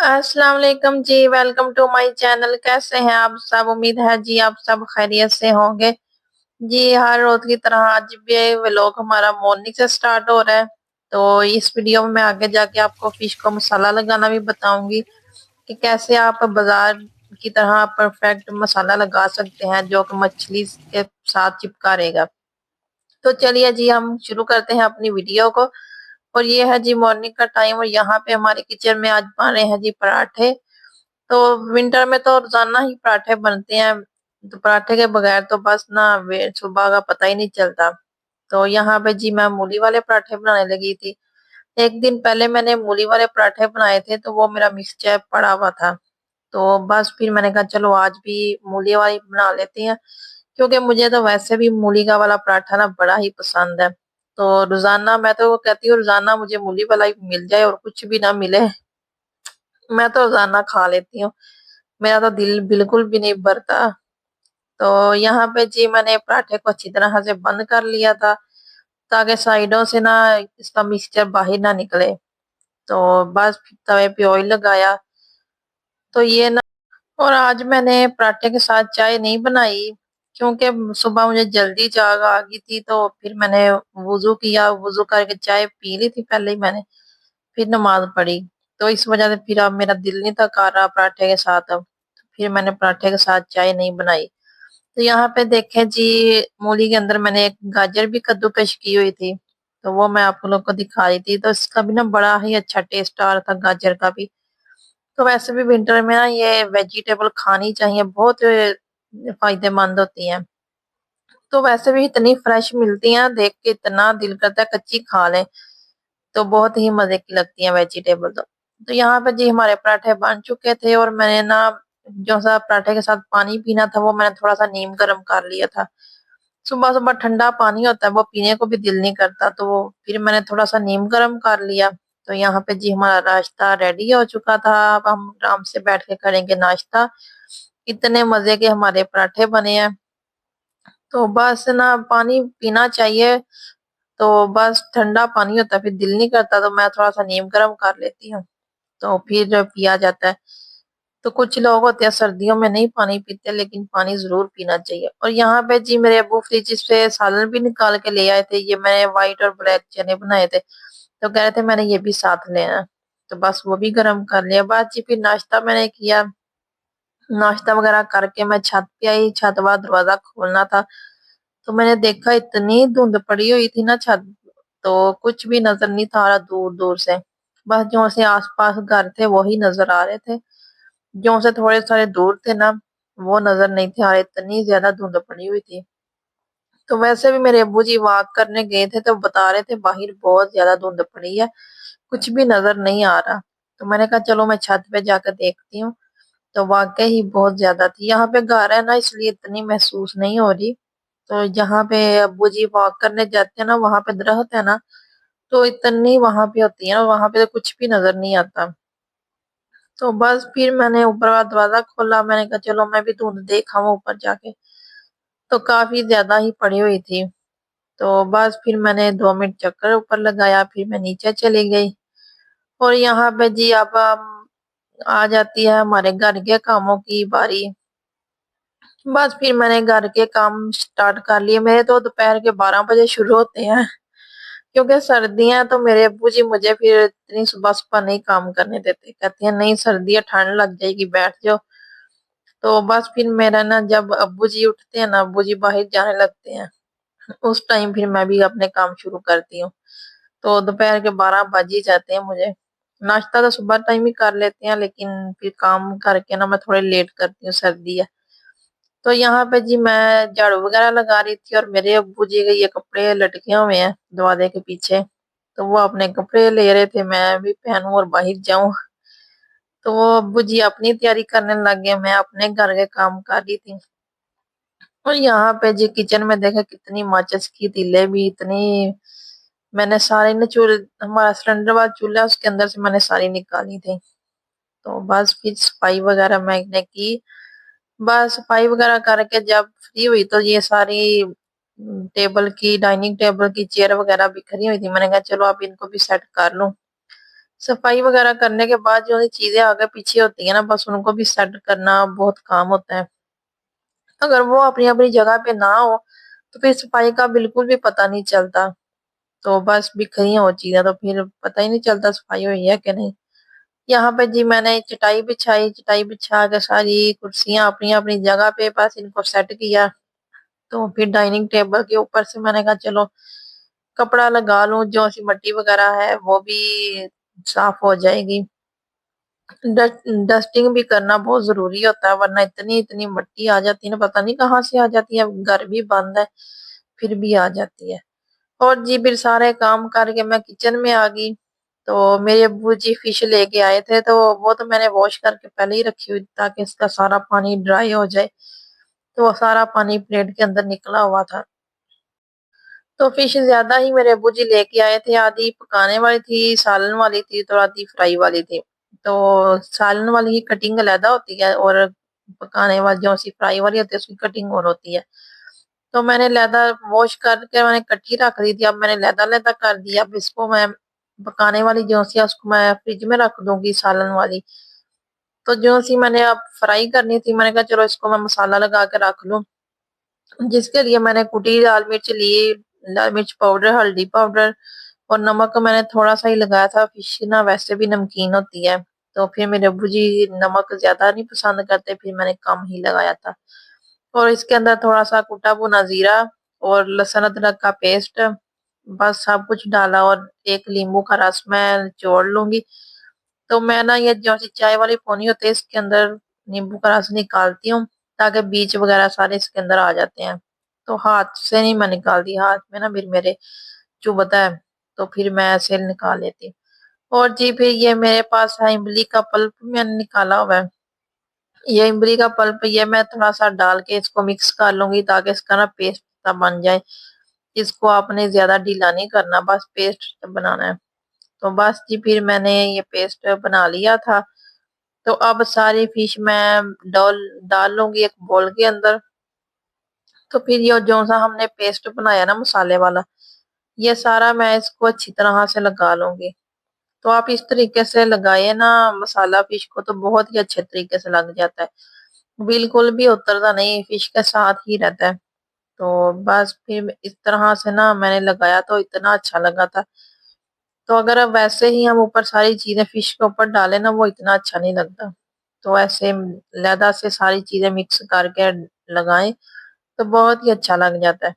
अस्सलाम वालेकुम जी। Welcome to my channel. कैसे हैं आप सब? उम्मीद है जी आप सब खैरियत से होंगे। जी हर रोज की तरह आज भी व्लॉग हमारा मॉर्निंग से स्टार्ट हो रहा है। तो इस वीडियो में मैं आगे जाके आपको फिश को मसाला लगाना भी बताऊंगी कि कैसे आप बाजार की तरह परफेक्ट मसाला लगा सकते हैं जो कि मछली के साथ चिपका रहेगा। तो चलिए जी हम शुरू करते हैं अपनी वीडियो को। और ये है जी मॉर्निंग का टाइम और यहाँ पे हमारे किचन में आज बन रहे हैं जी पराठे। तो विंटर में तो रोजाना ही पराठे बनते हैं। तो पराठे के बगैर तो बस ना सुबह का पता ही नहीं चलता। तो यहाँ पे जी मैं मूली वाले पराठे बनाने लगी थी। एक दिन पहले मैंने मूली वाले पराठे बनाए थे तो वो मेरा मिक्सचर पड़ा हुआ था। तो बस फिर मैंने कहा चलो आज भी मूली वाली बना लेते हैं, क्योंकि मुझे तो वैसे भी मूली का वाला पराठा ना बड़ा ही पसंद है। तो रोजाना मैं तो कहती हूँ रोजाना मुझे मूली वाला ही मिल जाए और कुछ भी ना मिले, मैं तो रोजाना खा लेती हूँ। मेरा तो दिल बिल्कुल भी नहीं भरता। तो यहाँ पे जी मैंने पराठे को अच्छी तरह से बंद कर लिया था ताकि साइडों से ना इसका मिक्सचर बाहर ना निकले। तो बस फिर तवे पे ऑयल लगाया। तो ये ना, और आज मैंने पराठे के साथ चाय नहीं बनाई क्योंकि सुबह मुझे जल्दी जाग आ गई थी। तो फिर मैंने वुजू किया, वुजू करके चाय पी ली थी पहले ही मैंने, फिर नमाज पढ़ी। तो इस वजह से फिर अब मेरा दिल नहीं था कर रहा पराठे के साथ। अब फिर मैंने पराठे के साथ चाय नहीं बनाई। तो यहाँ पे देखें जी मूली के अंदर मैंने एक गाजर भी कद्दूकश की हुई थी। तो वो मैं आप लोग को दिखा रही थी। तो इसका भी ना बड़ा ही अच्छा टेस्ट आ रहा था गाजर का भी। तो वैसे भी विंटर में ना ये वेजिटेबल खानी चाहिए, बहुत फायदेमंद होती हैं। तो वैसे भी इतनी फ्रेश मिलती हैं, देख के इतना दिल करता है कच्ची खा लें। तो बहुत ही मजे की लगती हैं वेजिटेबल। तो यहाँ पे जी हमारे पराठे बन चुके थे और मैंने ना जो सा पराठे के साथ पानी पीना था वो मैंने थोड़ा सा नीम गर्म कर लिया था। सुबह सुबह ठंडा पानी होता है वो पीने को भी दिल नहीं करता, तो वो फिर मैंने थोड़ा सा नीम गर्म कर लिया। तो यहाँ पे जी हमारा नाश्ता रेडी हो चुका था। अब हम आराम से बैठ के करेंगे नाश्ता। इतने मजे के हमारे पराठे बने हैं। तो बस ना पानी पीना चाहिए। तो बस ठंडा पानी होता है फिर दिल नहीं करता, तो मैं थोड़ा सा नीम गर्म कर लेती हूँ तो फिर पिया जाता है। तो कुछ लोग होते हैं सर्दियों में नहीं पानी पीते, लेकिन पानी जरूर पीना चाहिए। और यहाँ पे जी मेरे अबू फ्रिज से सालन भी निकाल के ले आए थे। ये मैंने व्हाइट और ब्लैक चने बनाए थे तो कह रहे थे मैंने ये भी साथ लेना है। तो बस वो भी गर्म कर लिया। बाद जी फिर नाश्ता मैंने किया। नाश्ता वगैरह करके मैं छत पे आई। छत वाला दरवाजा खोलना था तो मैंने देखा इतनी धुंध पड़ी हुई थी ना छत, तो कुछ भी नजर नहीं था आ रहा दूर दूर से। बस जो से आसपास घर थे वही नजर आ रहे थे, जो से थोड़े सारे दूर थे ना वो नजर नहीं थे आ रहे, इतनी ज्यादा धुंध पड़ी हुई थी। तो वैसे भी मेरे अब्बू जी वॉक करने गए थे तो बता रहे थे बाहर बहुत ज्यादा धुंध पड़ी है, कुछ भी नजर नहीं आ रहा। तो मैंने कहा चलो मैं छत पे जाकर देखती हूँ। तो वाकई ही बहुत ज्यादा थी। यहाँ पे घर है ना इसलिए इतनी महसूस नहीं हो रही। तो जहाँ पे अब्बू जी वॉक करने जाते हैं ना वहां पे दरख्त है ना, तो इतनी वहां पे होती है ना, वहां पे तो कुछ भी नजर नहीं आता। तो बस फिर मैंने ऊपर वाला दरवाजा खोला। मैंने कहा चलो मैं भी धुंध देखा हूँ ऊपर जाके। तो काफी ज्यादा ही पड़ी हुई थी। तो बस फिर मैंने 2 मिनट चक्कर ऊपर लगाया फिर मैं नीचे चली गई। और यहाँ पे जी अब आ जाती है हमारे घर के कामों की बारी। बस फिर मैंने घर के काम स्टार्ट कर लिए। मेरे तो दोपहर के 12 बजे शुरू होते हैं, क्योंकि सर्दियां तो मेरे अब्बू जी मुझे फिर इतनी सुबह सुबह नहीं काम करने देते, कहते हैं नहीं सर्दी है ठंड लग जाएगी बैठ जाओ। तो बस फिर मेरा ना जब अब्बू जी उठते हैं ना, अब्बू जी बाहर जाने लगते हैं, उस टाइम फिर मैं भी अपने काम शुरू करती हूँ। तो दोपहर के 12 बज ही जाते हैं मुझे। नाश्ता तो सुबह टाइम ही कर लेते हैं लेकिन फिर काम करके ना मैं थोड़े लेट करती हूँ, सर्दी है। तो यहाँ पे जी मैं झाड़ू वगैरह लगा रही थी और मेरे अब्बू जी के ये कपड़े लटके हुए हैं दरवाजे के पीछे। तो वो अपने कपड़े ले रहे थे मैं भी पहनूं और बाहर जाऊं। तो वो अब्बू जी अपनी तैयारी करने लग गए, मैं अपने घर के काम कर रही थी। और यहाँ पे जी किचन में देखा कितनी माचिस की तीले भी इतनी, मैंने सारी ने चूल्हे, हमारा सिलेंडर वाला चूल्हा है, उसके अंदर से मैंने सारी निकाली थी। तो बस फिर सफाई वगैरह मैंने की। बस सफाई वगैरह करके जब फ्री हुई तो ये सारी टेबल की, डाइनिंग टेबल की चेयर वगैरह बिखरी हुई थी। मैंने कहा चलो अब इनको भी सेट कर लूं। सफाई वगैरह करने के बाद जो चीजें आगे पीछे होती है ना, बस उनको भी सेट करना बहुत काम होता है। अगर वो अपनी अपनी जगह पे ना हो तो फिर सफाई का बिल्कुल भी पता नहीं चलता। तो बस बिखरी हो चीजें तो फिर पता ही नहीं चलता सफाई हुई है कि नहीं। यहाँ पे जी मैंने चटाई बिछाई, चटाई बिछा के सारी कुर्सियां अपनी अपनी जगह पे बस इनको सेट किया। तो फिर डाइनिंग टेबल के ऊपर से मैंने कहा चलो कपड़ा लगा लूं, जो सी मट्टी वगैरह है वो भी साफ हो जाएगी। डस्टिंग भी करना बहुत जरूरी होता है, वरना इतनी इतनी मिट्टी आ जाती है ना, पता नहीं कहाँ से आ जाती है। घर भी बंद है फिर भी आ जाती है। और जी फिर सारे काम करके मैं किचन में आ गई। तो मेरे अब्बू जी फिश लेके आए थे, तो वो तो मैंने वॉश करके पहले ही रखी हुई ताकि इसका सारा पानी ड्राई हो जाए। तो वो सारा पानी प्लेट के अंदर निकला हुआ था। तो फिश ज्यादा ही मेरे अब्बू जी लेके आए थे, आधी पकाने वाली थी, सालन वाली थी, तो आधी फ्राई वाली थी। तो सालन वाली की कटिंग अलहदा होती है और पकाने वाली जो सी फ्राई वाली होती है उसकी कटिंग और होती है। तो मैंने लहदा वॉश करके मैंने कटी रख दी थी, अब मैंने लहदा लहदा कर दिया। अब इसको मैं पकाने वाली जो सी है उसको मैं फ्रिज में रख दूंगी, सालन वाली। तो जो सी मैंने अब फ्राई करनी थी, मैंने कहा चलो इसको मैं मसाला लगा के रख लूं। जिसके लिए मैंने कुटी लाल मिर्च ली, लाल मिर्च पाउडर, हल्दी पाउडर और नमक मैंने थोड़ा सा ही लगाया था। फिश ना वैसे भी नमकीन होती है, तो फिर मेरे अब्बू जी नमक ज्यादा नहीं पसंद करते, फिर मैंने कम ही लगाया था। और इसके अंदर थोड़ा सा कुटा भुना जीरा और लहसुन अदरक का पेस्ट, बस सब कुछ डाला। और एक नींबू का रस मैं निचोड़ लूंगी। तो मैं ना ये जो सी चाय वाली पोनी होती है इसके अंदर नींबू का रस निकालती हूँ, ताकि बीज वगैरह सारे इसके अंदर आ जाते हैं। तो हाथ से नहीं मैं निकालती, हाथ में ना फिर मेरे चुभता है, तो फिर मैं ऐसे निकाल लेती हूँ। और जी फिर ये मेरे पास है इमली का पल्प, मैंने निकाला हुआ है। ये इमली का पल्प ये मैं थोड़ा सा डाल के इसको मिक्स कर लूंगी ताकि इसका ना पेस्ट सा बन जाए। इसको आपने ज्यादा ढीला नहीं करना, बस पेस्ट बनाना है। तो बस जी फिर मैंने ये पेस्ट बना लिया था। तो अब सारी फिश मैं डाल डाल लूंगी एक बोल के अंदर। तो फिर ये जो सा हमने पेस्ट बनाया ना मसाले वाला, ये सारा मैं इसको अच्छी तरह से लगा लूंगी। तो आप इस तरीके से लगाए ना मसाला फिश को, तो बहुत ही अच्छे तरीके से लग जाता है, बिल्कुल भी उतरता नहीं, फिश के साथ ही रहता है। तो बस फिर इस तरह से ना मैंने लगाया तो इतना अच्छा लगा था। तो अगर अब वैसे ही हम ऊपर सारी चीजें फिश के ऊपर डालें ना, वो इतना अच्छा नहीं लगता। तो ऐसे लहदा से सारी चीजें मिक्स करके लगाएं तो बहुत ही अच्छा लग जाता है।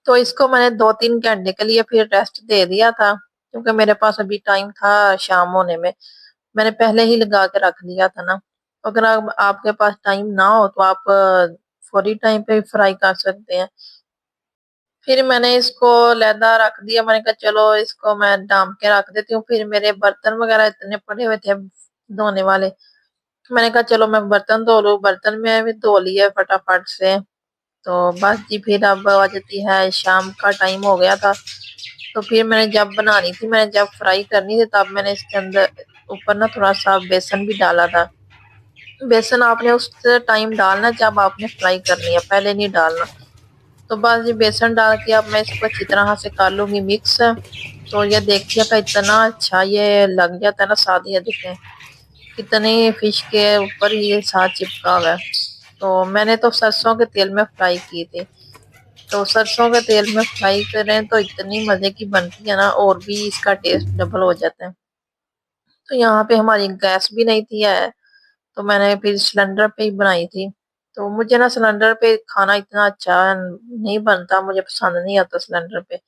तो इसको मैंने 2-3 घंटे के लिए फिर रेस्ट दे दिया था, क्योंकि मेरे पास अभी टाइम था शाम होने में। मैंने पहले ही लगा के रख दिया था ना। अगर आपके पास टाइम ना हो तो आप फौरी टाइम पे फ्राई कर सकते हैं। फिर मैंने इसको लहदा रख दिया, मैंने कहा चलो इसको मैं डाम के रख देती हूँ। फिर मेरे बर्तन वगैरह इतने पड़े हुए थे धोने वाले, मैंने कहा चलो मैं बर्तन धो लूँ। बर्तन में भी धो लिए फटाफट से। तो बस जी फिर अब आ जाती है शाम का टाइम हो गया था। तो फिर मैंने जब बनानी थी, मैंने जब फ्राई करनी थी, तब मैंने इसके अंदर ऊपर ना थोड़ा सा बेसन भी डाला था। बेसन आपने उस टाइम डालना जब आपने फ्राई करनी है, पहले नहीं डालना। तो बस ये बेसन डाल के अब मैं इसको अच्छी तरह से कर लूंगी मिक्स। तो ये देखिए का इतना अच्छा ये लग जाता है ना साथ, ये देखें कितने फिश के ऊपर ये साथ चिपका हुआ है। तो मैंने तो सरसों के तेल में फ्राई की थी। तो सरसों के तेल में फ्राई करें तो इतनी मजे की बनती है ना, और भी इसका टेस्ट डबल हो जाता है। तो यहाँ पे हमारी गैस भी नहीं थी है, तो मैंने फिर सिलेंडर पे ही बनाई थी। तो मुझे ना सिलेंडर पे खाना इतना अच्छा नहीं बनता, मुझे पसंद नहीं आता सिलेंडर पे।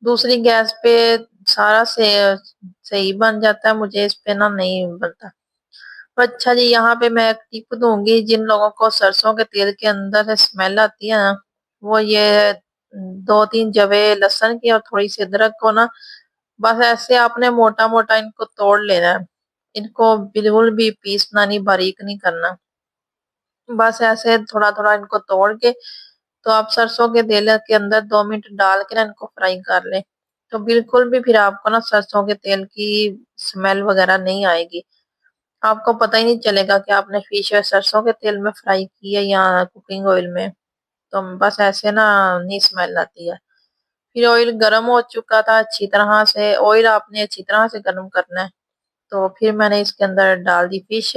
दूसरी गैस पे सारा से सही बन जाता है, मुझे इस पे ना नहीं बनता। तो अच्छा जी, यहाँ पे मैं एक टिप दूंगी जिन लोगों को सरसों के तेल के अंदर से स्मेल आती है ना, वो ये 2-3 जवे लहसुन की और थोड़ी सी अदरक को ना, बस ऐसे आपने मोटा मोटा इनको तोड़ लेना है। इनको बिल्कुल भी पीसना नहीं, बारीक नहीं करना। बस ऐसे थोड़ा थोड़ा इनको तोड़ के तो आप सरसों के तेल के अंदर 2 मिनट डाल के ना इनको फ्राई कर लें। तो बिल्कुल भी फिर आपको ना सरसों के तेल की स्मेल वगैरह नहीं आएगी। आपको पता ही नहीं चलेगा कि आपने फिश सरसों के तेल में फ्राई की है या कुकिंग ऑयल में। तो बस ऐसे ना नहीं स्मेल आती है। फिर ऑयल गर्म हो चुका था अच्छी तरह से। ऑयल आपने अच्छी तरह से गर्म करना है। तो फिर मैंने इसके अंदर डाल दी फिश।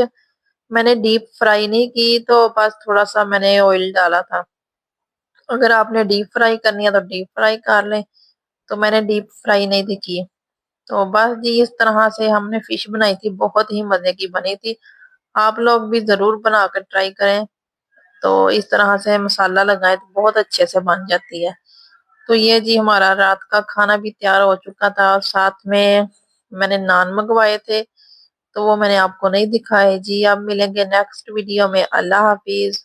मैंने डीप फ्राई नहीं की, तो बस थोड़ा सा मैंने ऑयल डाला था। अगर आपने डीप फ्राई करनी है तो डीप फ्राई कर लें, तो मैंने डीप फ्राई नहीं थी की। तो बस जी इस तरह से हमने फिश बनाई थी, बहुत ही मजे की बनी थी। आप लोग भी जरूर बनाकर ट्राई करें। तो इस तरह से मसाला लगाए तो बहुत अच्छे से बन जाती है। तो ये जी हमारा रात का खाना भी तैयार हो चुका था, और साथ में मैंने नान मंगवाए थे, तो वो मैंने आपको नहीं दिखाए जी। अब मिलेंगे नेक्स्ट वीडियो में। अल्लाह हाफिज।